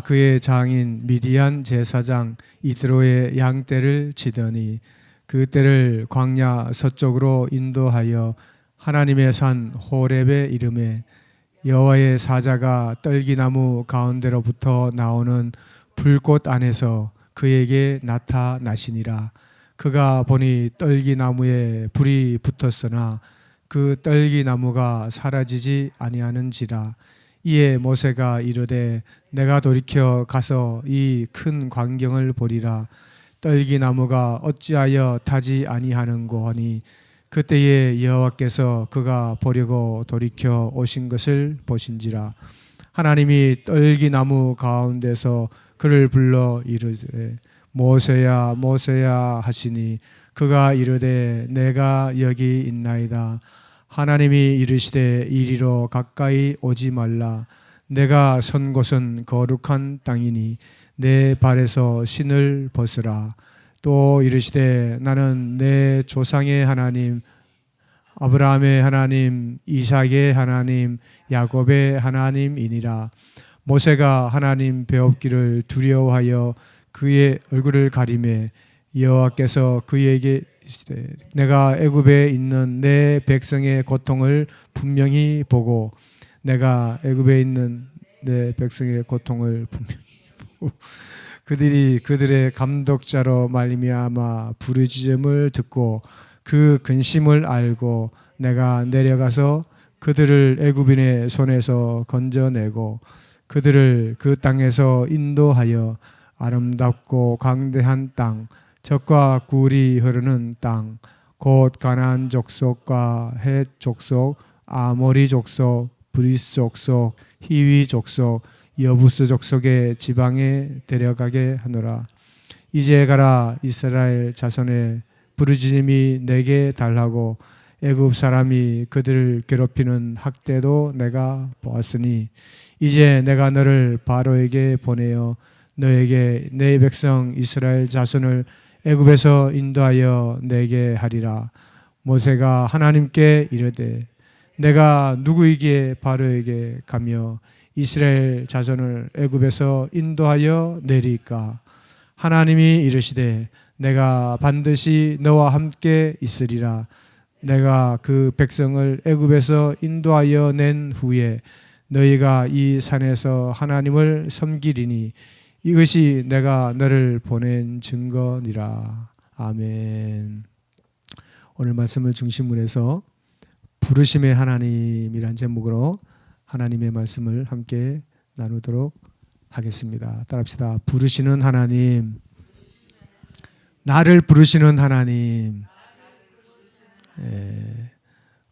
그의 장인 미디안 제사장 이드로의 양떼를 치더니 그 떼를 광야 서쪽으로 인도하여 하나님의 산 호렙에 이르매 여호와의 사자가 떨기나무 가운데로부터 나오는 불꽃 안에서 그에게 나타나시니라. 그가 보니 떨기나무에 불이 붙었으나 그 떨기나무가 사라지지 아니하는지라. 이에 모세가 이르되 내가 돌이켜 가서 이 큰 광경을 보리라. 떨기나무가 어찌하여 타지 아니하는고 하니 그때에 여호와께서 그가 보려고 돌이켜 오신 것을 보신지라. 하나님이 떨기나무 가운데서 그를 불러 이르되 모세야 모세야 하시니 그가 이르되 내가 여기 있나이다. 하나님이 이르시되 이리로 가까이 오지 말라. 내가 선 곳은 거룩한 땅이니 내 발에서 신을 벗으라. 또 이르시되 나는 내 조상의 하나님 아브라함의 하나님 이삭의 하나님 야곱의 하나님이니라. 모세가 하나님 배웁기를 두려워하여 그의 얼굴을 가리매 여호와께서 그에게 이르시되 내가 애굽에 있는 내 백성의 고통을 분명히 보고 내가 애굽에 있는 내 백성의 고통을 분명히 보고 그들이 그들의 감독자로 말미암아 부르짖음을 듣고 그 근심을 알고 내가 내려가서 그들을 애굽인의 손에서 건져내고 그들을 그 땅에서 인도하여 아름답고 광대한 땅 젖과 꿀이 흐르는 땅 곧 가나안 족속과 헷 족속 아모리 족속 브리스 족속 히위 족속 여부스 족속의 지방에 데려가게 하노라. 이제 가라. 이스라엘 자손의 부르짖음이 내게 달하고 애굽 사람이 그들을 괴롭히는 학대도 내가 보았으니 이제 내가 너를 바로에게 보내어 너에게 내 백성 이스라엘 자손을 애굽에서 인도하여 내게 하리라. 모세가 하나님께 이르되 내가 누구에게 바로에게 가며 이스라엘 자손을 애굽에서 인도하여 내리까? 하나님이 이르시되 내가 반드시 너와 함께 있으리라. 내가 그 백성을 애굽에서 인도하여 낸 후에 너희가 이 산에서 하나님을 섬기리니 이것이 내가 너를 보낸 증거니라. 아멘. 오늘 말씀을 중심으로 해서 부르심의 하나님이란 제목으로 하나님의 말씀을 함께 나누도록 하겠습니다. 따라합시다. 부르시는 하나님, 나를 부르시는 하나님.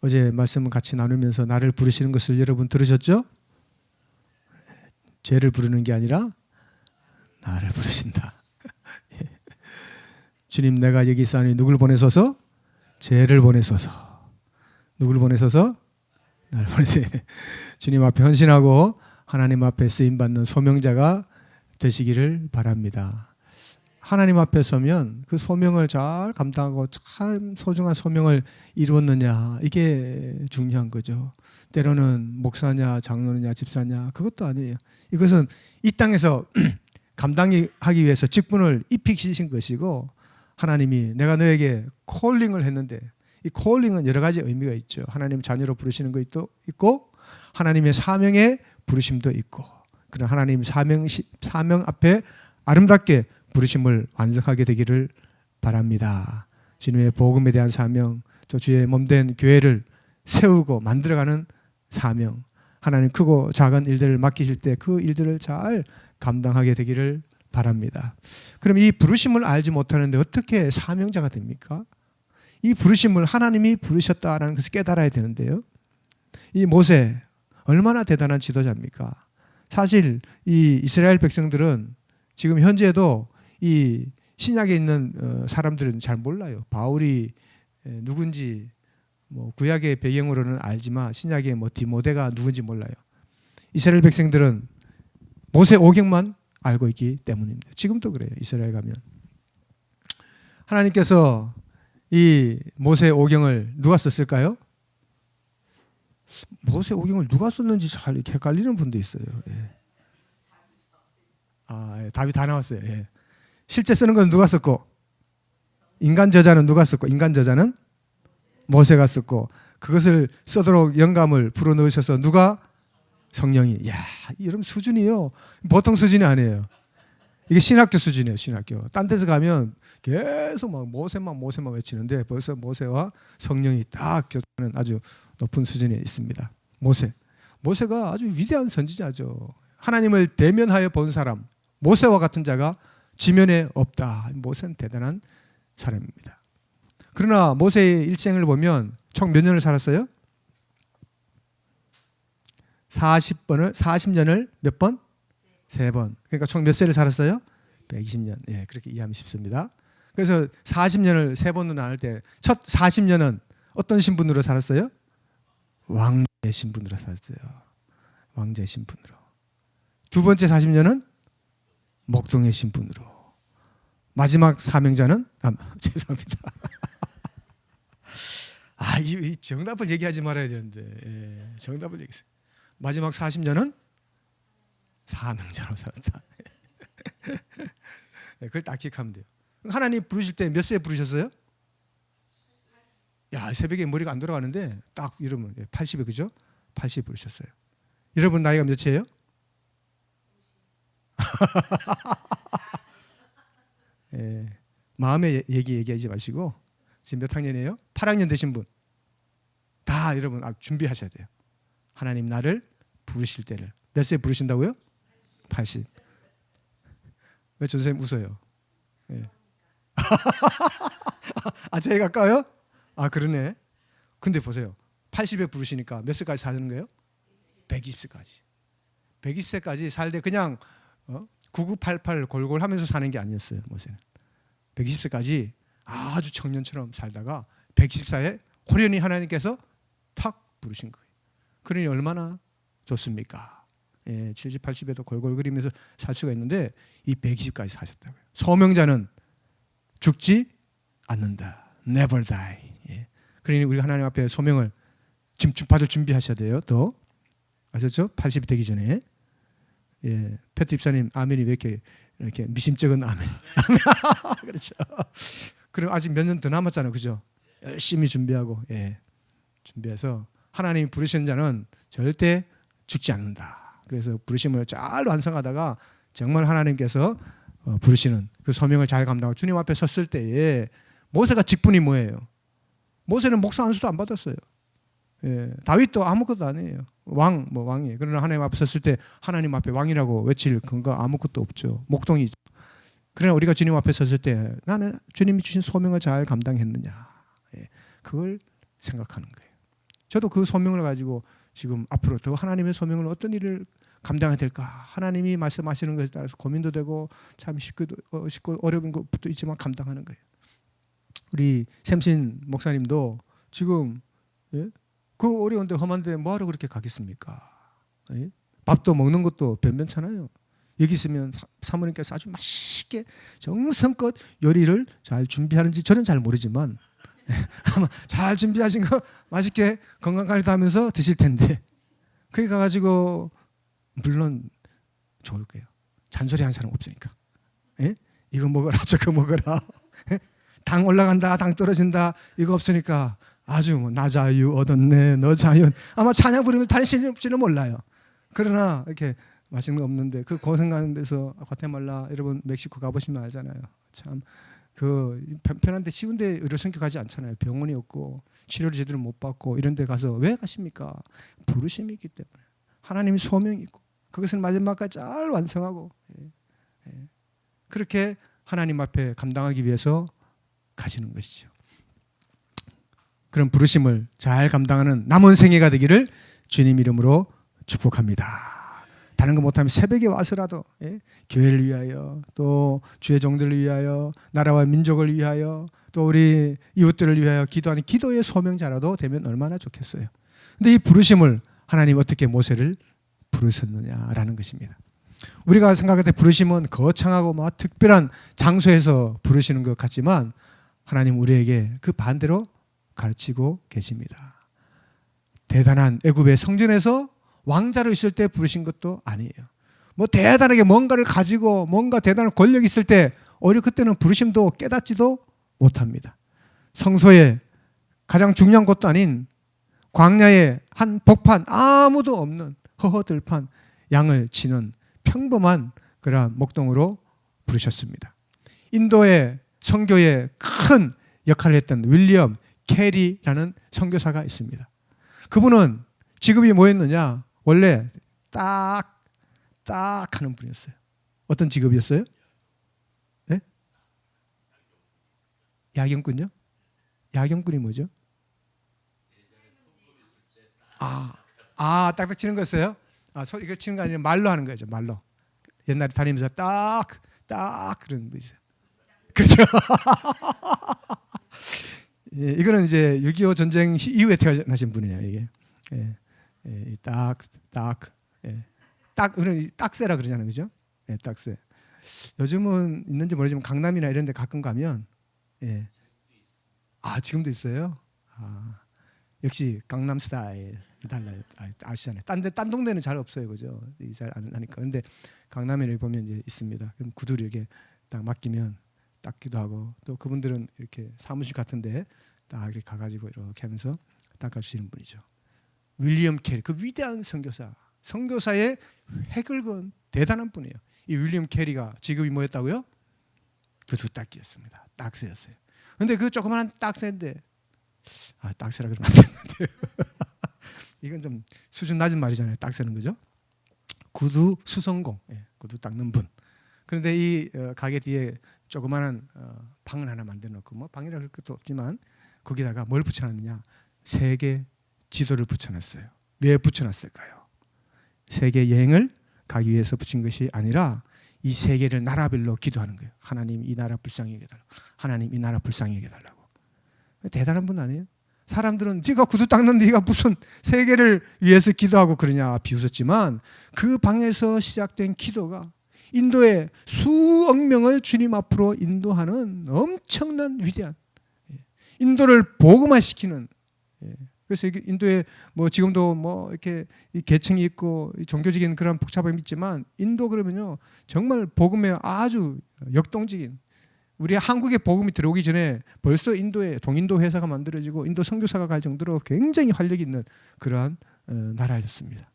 어제 말씀을 같이 나누면서 나를 부르시는 것을 여러분 들으셨죠? 죄를 부르는 게 아니라 나를 부르신다. 주님 내가 여기 있사오니 누굴 보내소서? 죄를 보내소서. 누굴 보내소서? 나를 보내세요. 주님 앞에 헌신하고 하나님 앞에 쓰임받는 소명자가 되시기를 바랍니다. 하나님 앞에 서면 그 소명을 잘 감당하고 참 소중한 소명을 이루었느냐 이게 중요한 거죠. 때로는 목사냐 장로냐 집사냐 그것도 아니에요. 이것은 이 땅에서 감당하기 위해서 직분을 입히신 것이고 하나님이 내가 너에게 콜링을 했는데 이 콜링은 여러 가지 의미가 있죠. 하나님 자녀로 부르시는 것도 있고 하나님의 사명에 부르심도 있고 그런 하나님 사명 앞에 아름답게 부르심을 완성하게 되기를 바랍니다. 주님의 복음에 대한 사명, 또 주의 몸된 교회를 세우고 만들어가는 사명, 하나님 크고 작은 일들을 맡기실 때 그 일들을 잘 감당하게 되기를 바랍니다. 그럼 이 부르심을 알지 못하는데 어떻게 사명자가 됩니까? 이 부르심을 하나님이 부르셨다라는 것을 깨달아야 되는데요. 이 모세 얼마나 대단한 지도자입니까? 사실 이 이스라엘 백성들은 지금 현재도 이 신약에 있는 사람들은 잘 몰라요. 바울이 누군지 뭐 구약의 배경으로는 알지만 신약의 뭐 디모데가 누군지 몰라요. 이스라엘 백성들은 모세 오경만 알고 있기 때문입니다. 지금도 그래요. 이스라엘 가면 하나님께서 이 모세 오경을 누가 썼을까요? 모세 오경을 누가 썼는지 잘 헷갈리는 분도 있어요. 예. 답이 다 나왔어요. 예. 실제 쓰는 건 누가 썼고, 인간 저자는 누가 썼고, 인간 저자는 모세가 썼고, 그것을 쓰도록 영감을 불어넣으셔서 누가? 성령이. 야, 이런 수준이요. 보통 수준이 아니에요. 이게 신학교 수준이에요. 신학교. 딴 데서 가면 계속 막 모세만 외치는데 벌써 모세와 성령이 딱 겹치는 아주 높은 수준에 있습니다. 모세가 아주 위대한 선지자죠. 하나님을 대면하여 본 사람, 모세와 같은 자가 지면에 없다. 모세는 대단한 사람입니다. 그러나 모세의 일생을 보면 총 몇 년을 살았어요? 40년을 몇 번? 3번. 그러니까 총 몇 세를 살았어요? 120년. 예, 그렇게 이해하면 쉽습니다. 그래서 40년을 3번으로 나눌 때 첫 40년은 어떤 신분으로 살았어요? 왕의 신분으로 살았어요. 왕자의 신분으로. 두 번째 40년은 목동의 신분으로. 마지막 사명자는 죄송합니다. 이 정답을 얘기하지 말아야 되는데. 예, 정답을 얘기했어요. 마지막 40년은 사명자로 살았다. 그걸 딱 기억하면 돼요. 하나님 부르실 때 몇 세에 부르셨어요? 야, 새벽에 머리가 안 돌아가는데 딱 이러면 80에 그죠? 80에 부르셨어요. 여러분 나이가 몇이에요? 예, 마음의 얘기하지 마시고 지금 몇 학년이에요? 8학년 되신 분 다 여러분 준비하셔야 돼요. 하나님 나를 부르실 때를. 몇 세에 부르신다고요? 80. 왜 전선생님 웃어요? 예. 제일 가까워요? 그러네. 근데 보세요. 80에 부르시니까 몇 세까지 사는 거예요? 120세까지. 120세까지 살되 그냥 9988 골골 하면서 사는 게 아니었어요. 모세는. 120세까지 아주 청년처럼 살다가 124에 호련히 하나님께서 탁 부르신 거예요. 그러니 얼마나 좋습니까? 예, 70, 80에도 골골거리면서 살 수가 있는데 이 120까지 사셨다고요. 소명자는 죽지 않는다. Never die. 예. 그러니 우리 하나님 앞에 소명을 받을 준비하셔야 돼요. 또 아셨죠? 80이 되기 전에. 예, 페트 입사님 아멘이 왜 이렇게 미심쩍은 아멘. 그렇죠. 그럼 아직 몇 년 더 남았잖아요, 그죠? 열심히 준비하고, 예, 준비해서 하나님이 부르신 자는 절대 죽지 않는다. 그래서 부르심을 잘 완성하다가 정말 하나님께서 부르시는 그 소명을 잘 감당하고 주님 앞에 섰을 때에 모세가 직분이 뭐예요? 모세는 목사 안수도 안 받았어요. 예, 다윗도 아무것도 아니에요. 왕이에요. 그러나 하나님 앞에 섰을 때 하나님 앞에 왕이라고 외칠 근거 아무것도 없죠. 목동이죠. 그러나 우리가 주님 앞에 섰을 때 나는 주님이 주신 소명을 잘 감당했느냐. 예, 그걸 생각하는 거예요. 저도 그 소명을 가지고 지금 앞으로 더 하나님의 소명을 어떤 일을 감당해야 될까. 하나님이 말씀하시는 것에 따라서 고민도 되고 참 쉽고 어려운 것도 있지만 감당하는 거예요. 우리 샘신 목사님도 지금 예? 그 어려운데 험한데 뭐하러 그렇게 가겠습니까? 예? 밥도 먹는 것도 변변찮아요. 여기 있으면 사모님께서 아주 맛있게 정성껏 요리를 잘 준비하는지 저는 잘 모르지만 아마 잘 준비하신 거 맛있게 건강관리도 하면서 드실 텐데 거기 가가지고 물론 좋을 거예요. 잔소리하는 사람 없으니까. 예? 이거 먹어라 저거 먹어라. 예? 당 올라간다 당 떨어진다 이거 없으니까 아주 나 자유 얻었네 너 자유 아마 찬양 부르면서 다니실지는 몰라요. 그러나 이렇게 맛있는 거 없는데 그 고생하는 데서 과테말라 여러분 멕시코 가보시면 알잖아요. 참 그 편한데 쉬운데 의료선교 가지 않잖아요. 병원이 없고 치료를 제대로 못 받고 이런 데 가서 왜 가십니까? 부르심이 있기 때문에 하나님의 소명이 있고 그것을 마지막까지 잘 완성하고 그렇게 하나님 앞에 감당하기 위해서 가시는 것이죠. 그런 부르심을 잘 감당하는 남은 생애가 되기를 주님 이름으로 축복합니다. 다른 거 못하면 새벽에 와서라도 교회를 위하여 또 주의 종들을 위하여 나라와 민족을 위하여 또 우리 이웃들을 위하여 기도하는 기도의 소명자라도 되면 얼마나 좋겠어요. 근데 이 부르심을 하나님 어떻게 모세를 부르셨느냐라는 것입니다. 우리가 생각할 때 부르심은 거창하고 막 특별한 장소에서 부르시는 것 같지만 하나님 우리에게 그 반대로 가르치고 계십니다. 대단한 애굽의 성전에서 왕자로 있을 때 부르신 것도 아니에요. 뭐 대단하게 뭔가를 가지고 뭔가 대단한 권력이 있을 때 오히려 그때는 부르심도 깨닫지도 못합니다. 성소에 가장 중요한 것도 아닌 광야의 한 복판, 아무도 없는 허허들판 양을 치는 평범한 그러한 목동으로 부르셨습니다. 인도의 선교에 큰 역할을 했던 윌리엄 캐리라는 선교사가 있습니다. 그분은 직업이 뭐였느냐? 원래 딱 하는 분이었어요. 어떤 직업이었어요? 네? 야경꾼요? 야경꾼이 뭐죠? 딱딱 치는 거였어요? 소리 이걸 치는 거 아니라 말로 하는 거죠. 말로. 옛날에 다니면서 딱 그런 분이죠. 그렇죠. 예, 이거는 이제 6.25 전쟁 이후에 태어나신 분이에요. 이게 우리는 딱새라 그러잖아요, 그죠? 예, 딱새. 요즘은 있는지 모르지만 강남이나 이런데 가끔 가면, 예, 지금도 있어요. 역시 강남 스타일 달라요. 아시잖아요. 딴 동네는 잘 없어요, 그죠? 잘 안 하니까. 근데 강남에 보면 이제 있습니다. 그럼 구두를 이렇게 딱 맡기면 닦기도 하고, 또 그분들은 이렇게 사무실 같은데 딱 이렇게 가가지고 이렇게 하면서 닦아주시는 분이죠. 윌리엄 캐리, 그 위대한 선교사의 획을 그은 대단한 분이에요. 이 윌리엄 캐리가 직업이 뭐였다고요? 구두 닦기였습니다. 딱새였어요. 근데 그 조그마한 딱새인데, 딱새라 그러면 안 되는데 이건 좀 수준 낮은 말이잖아요. 딱새는, 그죠? 구두 수성공, 구두 닦는 분. 그런데 이 가게 뒤에 조그마한 방을 하나 만들어 놓고, 뭐 방이라 할 것도 없지만 거기다가 뭘 붙여놨느냐? 세계 지도를 붙여놨어요. 왜 붙여놨을까요? 세계 여행을 가기 위해서 붙인 것이 아니라 이 세계를 나라별로 기도하는 거예요. 하나님 이 나라 불쌍히 여겨달라고. 하나님 이 나라 불쌍히 여겨달라고. 대단한 분 아니에요? 사람들은 네가 구두 닦는 네가 무슨 세계를 위해서 기도하고 그러냐 비웃었지만, 그 방에서 시작된 기도가 인도의 수억 명을 주님 앞으로 인도하는 엄청난 위대한, 인도를 복음화시키는, 그래서 인도에 뭐 지금도 뭐 이렇게 계층이 있고 종교적인 그런 복잡함이 있지만, 인도 그러면요 정말 복음에 아주 역동적인, 우리 한국에 복음이 들어오기 전에 벌써 인도에 동인도 회사가 만들어지고 인도 선교사가 갈 정도로 굉장히 활력이 있는 그러한 나라였습니다.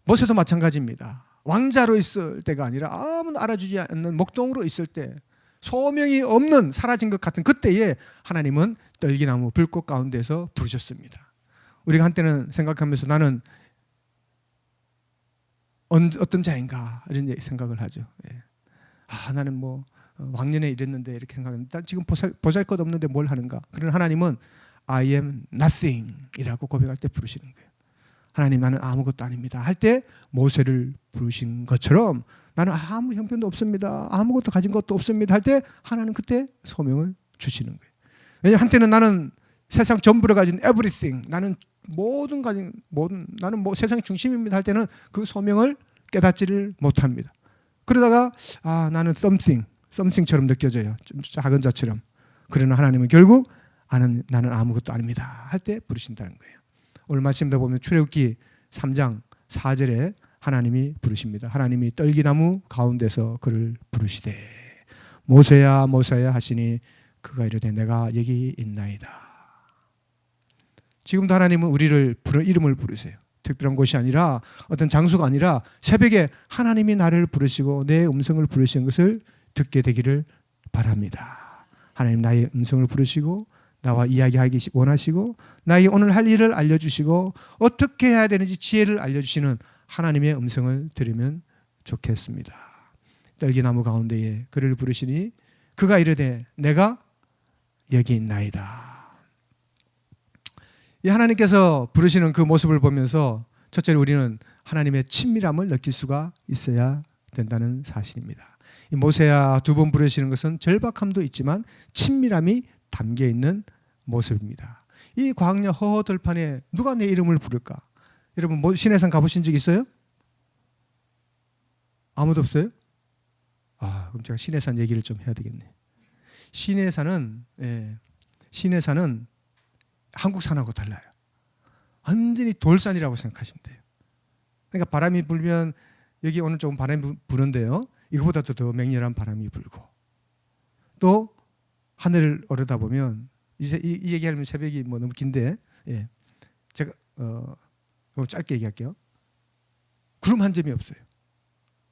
모세도 마찬가지입니다. 왕자로 있을 때가 아니라 아무도 알아주지 않는 목동으로 있을 때, 소명이 없는 사라진 것 같은 그때에 하나님은 떨기나무 불꽃 가운데서 부르셨습니다. 우리가 한때는 생각하면서 나는 어떤 자인가 이런 생각을 하죠. 나는 뭐 왕년에 이랬는데 이렇게 생각하는데, 난 지금 보잘것 없는데 뭘 하는가. 그러나 하나님은 I am nothing 이라고 고백할 때 부르시는 거예요. 하나님 나는 아무것도 아닙니다 할 때 모세를 부르신 것처럼, 나는 아무 형편도 없습니다, 아무것도 가진 것도 없습니다 할 때 하나님 그때 소명을 주시는 거예요. 왜냐하면 한때는 나는 세상 전부를 가진 everything, 나는 나는 뭐 세상의 중심입니다 할 때는 그 소명을 깨닫지를 못합니다. 그러다가 나는 something처럼 느껴져요. 좀 작은 자처럼. 그러나 하나님은 결국 나는 아무것도 아닙니다 할 때 부르신다는 거예요. 오늘 말씀도 보면 출애굽기 3장 4절에 하나님이 부르십니다. 하나님이 떨기나무 가운데서 그를 부르시되 모세야 모세야 하시니 그가 이르되 내가 여기 있나이다. 지금도 하나님은 우리를 이름을 부르세요. 특별한 곳이 아니라, 어떤 장소가 아니라 새벽에 하나님이 나를 부르시고 내 음성을 부르시는 것을 듣게 되기를 바랍니다. 하나님 나의 음성을 부르시고 나와 이야기하기 원하시고 나의 오늘 할 일을 알려주시고 어떻게 해야 되는지 지혜를 알려주시는 하나님의 음성을 들으면 좋겠습니다. 떨기나무 가운데에 그를 부르시니 그가 이르되 내가 여기 있나이다. 이 하나님께서 부르시는 그 모습을 보면서 첫째로 우리는 하나님의 친밀함을 느낄 수가 있어야 된다는 사실입니다. 이 모세야 두 번 부르시는 것은 절박함도 있지만 친밀함이 담겨 있는 모습입니다. 이 광야 허허들판에 누가 내 이름을 부를까? 여러분 시내산 가보신 적 있어요? 아무도 없어요? 그럼 제가 시내산 얘기를 좀 해야 되겠네. 시내산은 한국 산하고 달라요. 완전히 돌산이라고 생각하시면 돼요. 그러니까 바람이 불면 여기 오늘 조금 바람이 부는데요. 이거보다도 더 맹렬한 바람이 불고 또 하늘을 오르다 보면 이제 이 얘기하면 새벽이 뭐 너무 긴데 제가 짧게 얘기할게요. 구름 한 점이 없어요.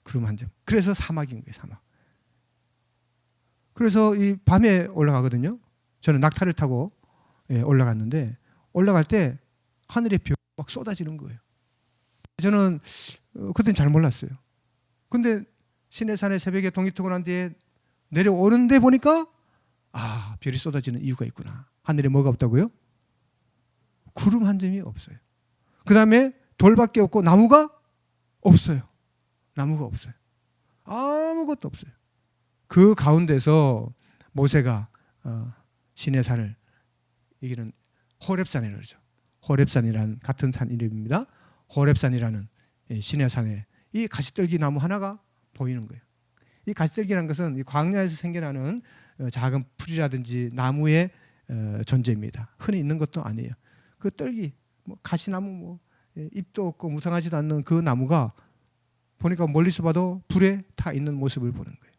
구름 한 점. 그래서 사막인 거예요. 사막. 그래서 이 밤에 올라가거든요. 저는 낙타를 타고 올라갔는데 올라갈 때 하늘에 벼가 막 쏟아지는 거예요. 저는 그때는 잘 몰랐어요. 근데 시내산에 새벽에 동이 트고 난 뒤에 내려오는데 보니까 별이 쏟아지는 이유가 있구나. 하늘에 뭐가 없다고요? 구름 한 점이 없어요. 그 다음에 돌밖에 없고 나무가 없어요. 나무가 없어요. 아무것도 없어요. 그 가운데서 모세가 시내산을 여기는 호렙산이라고 그러죠. 호렙산이라는 같은 산 이름입니다. 호렙산이라는 시내산에 이 가시떨기 나무 하나가 보이는 거예요. 이 가시떨기라는 것은 이 광야에서 생겨나는 작은 풀이라든지 나무의 존재입니다. 흔히 있는 것도 아니에요. 그 떨기, 뭐 가시나무, 뭐 잎도 없고 무성하지도 않는 그 나무가 보니까 멀리서 봐도 불에 타 있는 모습을 보는 거예요.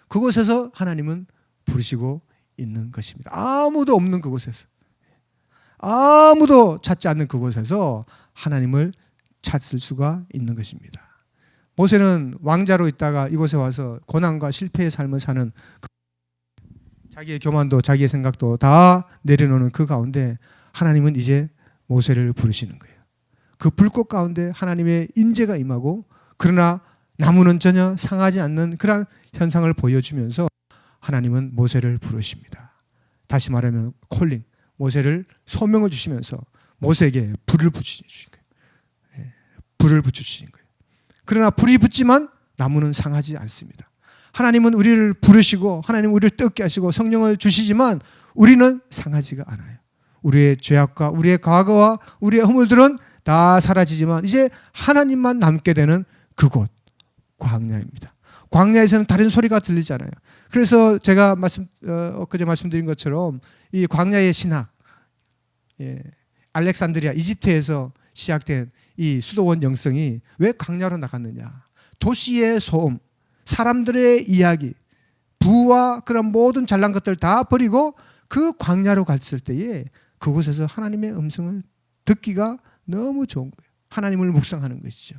그곳에서 하나님은 부르시고 있는 것입니다. 아무도 없는 그곳에서, 아무도 찾지 않는 그곳에서 하나님을 찾을 수가 있는 것입니다. 모세는 왕자로 있다가 이곳에 와서 고난과 실패의 삶을 사는 자기의 교만도 자기의 생각도 다 내려놓는 그 가운데 하나님은 이제 모세를 부르시는 거예요. 그 불꽃 가운데 하나님의 임재가 임하고 그러나 나무는 전혀 상하지 않는 그런 현상을 보여주면서 하나님은 모세를 부르십니다. 다시 말하면 콜링, 모세를 소명을 주시면서 모세에게 불을 붙여주신 거예요. 불을 붙여주신 거예요. 그러나 불이 붙지만 나무는 상하지 않습니다. 하나님은 우리를 부르시고 하나님은 우리를 뜨겁게 하시고 성령을 주시지만 우리는 상하지가 않아요. 우리의 죄악과 우리의 과거와 우리의 허물들은 다 사라지지만 이제 하나님만 남게 되는 그곳 광야입니다. 광야에서는 다른 소리가 들리지 않아요. 그래서 제가 엊그제 말씀드린 것처럼 이 광야의 신학, 알렉산드리아 이집트에서 시작된 이 수도원 영성이 왜 광야로 나갔느냐? 도시의 소음, 사람들의 이야기, 부와 그런 모든 잘난 것들 다 버리고 그 광야로 갔을 때에 그곳에서 하나님의 음성을 듣기가 너무 좋은 거예요. 하나님을 묵상하는 것이죠.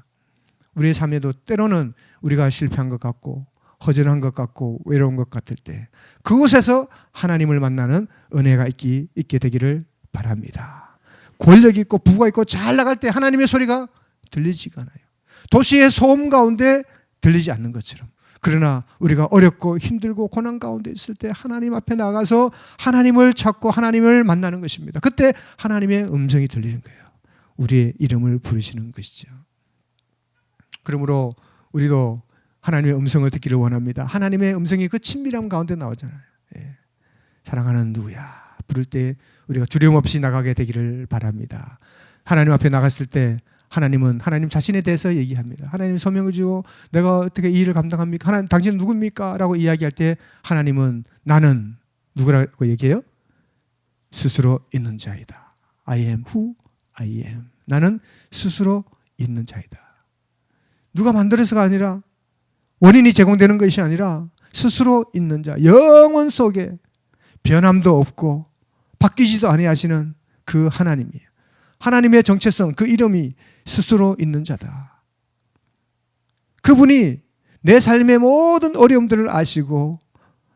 우리의 삶에도 때로는 우리가 실패한 것 같고 허전한 것 같고 외로운 것 같을 때 그곳에서 하나님을 만나는 은혜가 있게 되기를 바랍니다. 권력 있고 부가 있고 잘 나갈 때 하나님의 소리가 들리지가 않아요. 도시의 소음 가운데 들리지 않는 것처럼. 그러나 우리가 어렵고 힘들고 고난 가운데 있을 때 하나님 앞에 나가서 하나님을 찾고 하나님을 만나는 것입니다. 그때 하나님의 음성이 들리는 거예요. 우리의 이름을 부르시는 것이죠. 그러므로 우리도 하나님의 음성을 듣기를 원합니다. 하나님의 음성이 그 친밀함 가운데 나오잖아요. 사랑하는 누구야 부를 때 우리가 두려움 없이 나가게 되기를 바랍니다. 하나님 앞에 나갔을 때 하나님은 하나님 자신에 대해서 얘기합니다. 하나님 소명을 주고 내가 어떻게 이 일을 감당합니까? 하나님 당신은 누굽니까? 라고 이야기할 때 하나님은 나는 누구라고 얘기해요? 스스로 있는 자이다. I am who I am. 나는 스스로 있는 자이다. 누가 만들어서가 아니라 원인이 제공되는 것이 아니라 스스로 있는 자, 영원 속에 변함도 없고 바뀌지도 아니하시는 그 하나님이에요. 하나님의 정체성, 그 이름이 스스로 있는 자다. 그분이 내 삶의 모든 어려움들을 아시고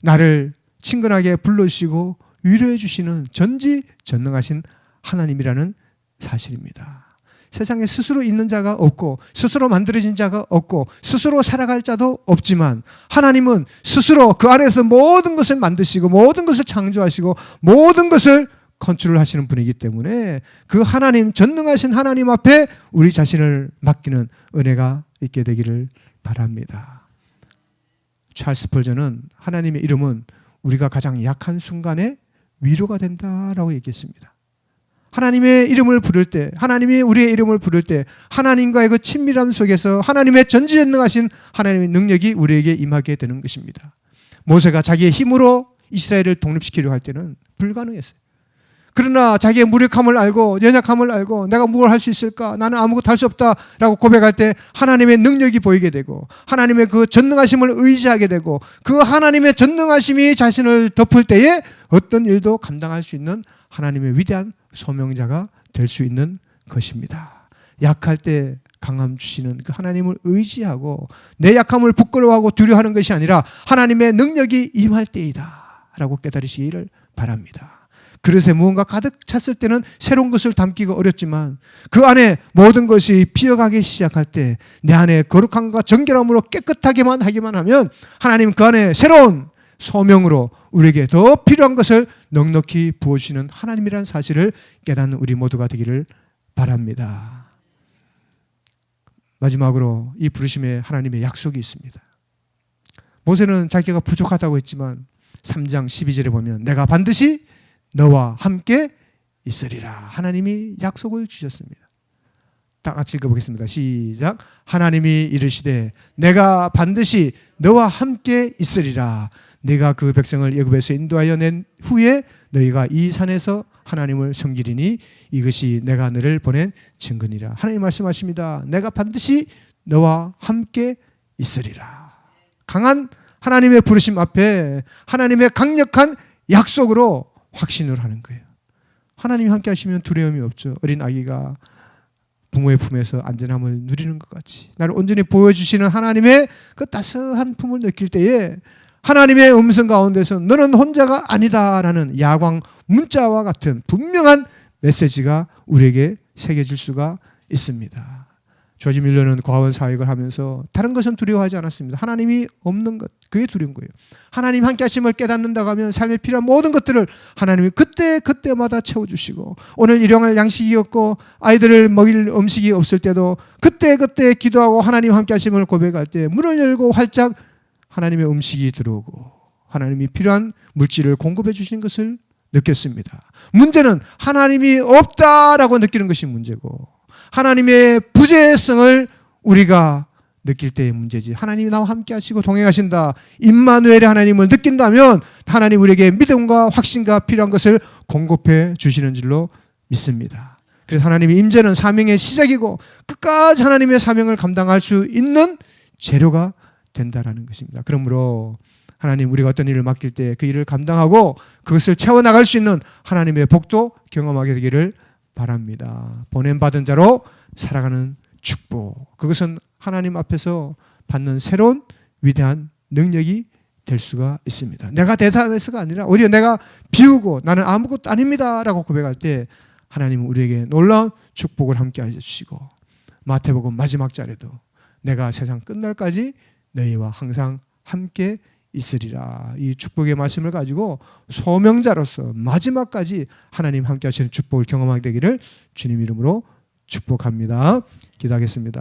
나를 친근하게 불러주시고 위로해 주시는 전지전능하신 하나님이라는 사실입니다. 세상에 스스로 있는 자가 없고 스스로 만들어진 자가 없고 스스로 살아갈 자도 없지만 하나님은 스스로 그 안에서 모든 것을 만드시고 모든 것을 창조하시고 모든 것을 컨트롤하시는 분이기 때문에 그 하나님, 전능하신 하나님 앞에 우리 자신을 맡기는 은혜가 있게 되기를 바랍니다. 찰스 스펄전은 하나님의 이름은 우리가 가장 약한 순간에 위로가 된다라고 얘기했습니다. 하나님의 이름을 부를 때, 하나님이 우리의 이름을 부를 때 하나님과의 그 친밀함 속에서 하나님의 전지전능하신 하나님의 능력이 우리에게 임하게 되는 것입니다. 모세가 자기의 힘으로 이스라엘을 독립시키려고 할 때는 불가능했어요. 그러나 자기의 무력함을 알고 연약함을 알고 내가 뭘 할 수 있을까? 나는 아무것도 할 수 없다라고 고백할 때 하나님의 능력이 보이게 되고 하나님의 그 전능하심을 의지하게 되고 그 하나님의 전능하심이 자신을 덮을 때에 어떤 일도 감당할 수 있는 하나님의 위대한 소명자가 될 수 있는 것입니다. 약할 때 강함 주시는 그 하나님을 의지하고 내 약함을 부끄러워하고 두려워하는 것이 아니라 하나님의 능력이 임할 때이다 라고 깨달으시기를 바랍니다. 그릇에 무언가 가득 찼을 때는 새로운 것을 담기가 어렵지만 그 안에 모든 것이 피어가기 시작할 때 내 안에 거룩함과 정결함으로 깨끗하게만 하기만 하면 하나님 그 안에 새로운 소명으로 우리에게 더 필요한 것을 넉넉히 부어주시는 하나님이라는 사실을 깨닫는 우리 모두가 되기를 바랍니다. 마지막으로 이 부르심에 하나님의 약속이 있습니다. 모세는 자기가 부족하다고 했지만 3장 12절에 보면 내가 반드시 너와 함께 있으리라. 하나님이 약속을 주셨습니다. 다 같이 읽어보겠습니다. 시작. 하나님이 이르시되 내가 반드시 너와 함께 있으리라. 내가 그 백성을 애굽에서 인도하여 낸 후에 너희가 이 산에서 하나님을 섬기리니 이것이 내가 너를 보낸 증거니라. 하나님 말씀하십니다. 내가 반드시 너와 함께 있으리라. 강한 하나님의 부르심 앞에 하나님의 강력한 약속으로 확신을 하는 거예요. 하나님이 함께 하시면 두려움이 없죠. 어린 아기가 부모의 품에서 안전함을 누리는 것 같이 나를 온전히 보여주시는 하나님의 그 따스한 품을 느낄 때에 하나님의 음성 가운데서 너는 혼자가 아니다라는 야광 문자와 같은 분명한 메시지가 우리에게 새겨질 수가 있습니다. 조지 밀러는 과원 사역을 하면서 다른 것은 두려워하지 않았습니다. 하나님이 없는 것, 그게 두려운 거예요. 하나님 함께 하심을 깨닫는다고 하면 삶에 필요한 모든 것들을 하나님이 그때마다 채워주시고 오늘 일용할 양식이 없고 아이들을 먹일 음식이 없을 때도 그때 기도하고 하나님 함께 하심을 고백할 때 문을 열고 활짝 하나님의 음식이 들어오고 하나님이 필요한 물질을 공급해 주신 것을 느꼈습니다. 문제는 하나님이 없다라고 느끼는 것이 문제고 하나님의 부재성을 우리가 느낄 때의 문제지. 하나님이 나와 함께 하시고 동행하신다. 임마누엘의 하나님을 느낀다면 하나님 우리에게 믿음과 확신과 필요한 것을 공급해 주시는 줄로 믿습니다. 그래서 하나님의 임재는 사명의 시작이고 끝까지 하나님의 사명을 감당할 수 있는 재료가 된다라는 것입니다. 그러므로 하나님 우리가 어떤 일을 맡길 때 그 일을 감당하고 그것을 채워나갈 수 있는 하나님의 복도 경험하게 되기를 바랍니다. 보냄받은 자로 살아가는 축복, 그것은 하나님 앞에서 받는 새로운 위대한 능력이 될 수가 있습니다. 내가 대단해서가 아니라 오히려 내가 비우고 나는 아무것도 아닙니다 라고 고백할 때 하나님은 우리에게 놀라운 축복을 함께 해주시고 마태복음 마지막 절에도 내가 세상 끝날까지 너희와 항상 함께 있으리라. 이 축복의 말씀을 가지고 소명자로서 마지막까지 하나님 함께 하시는 축복을 경험하게 되기를 주님 이름으로 축복합니다. 기도하겠습니다.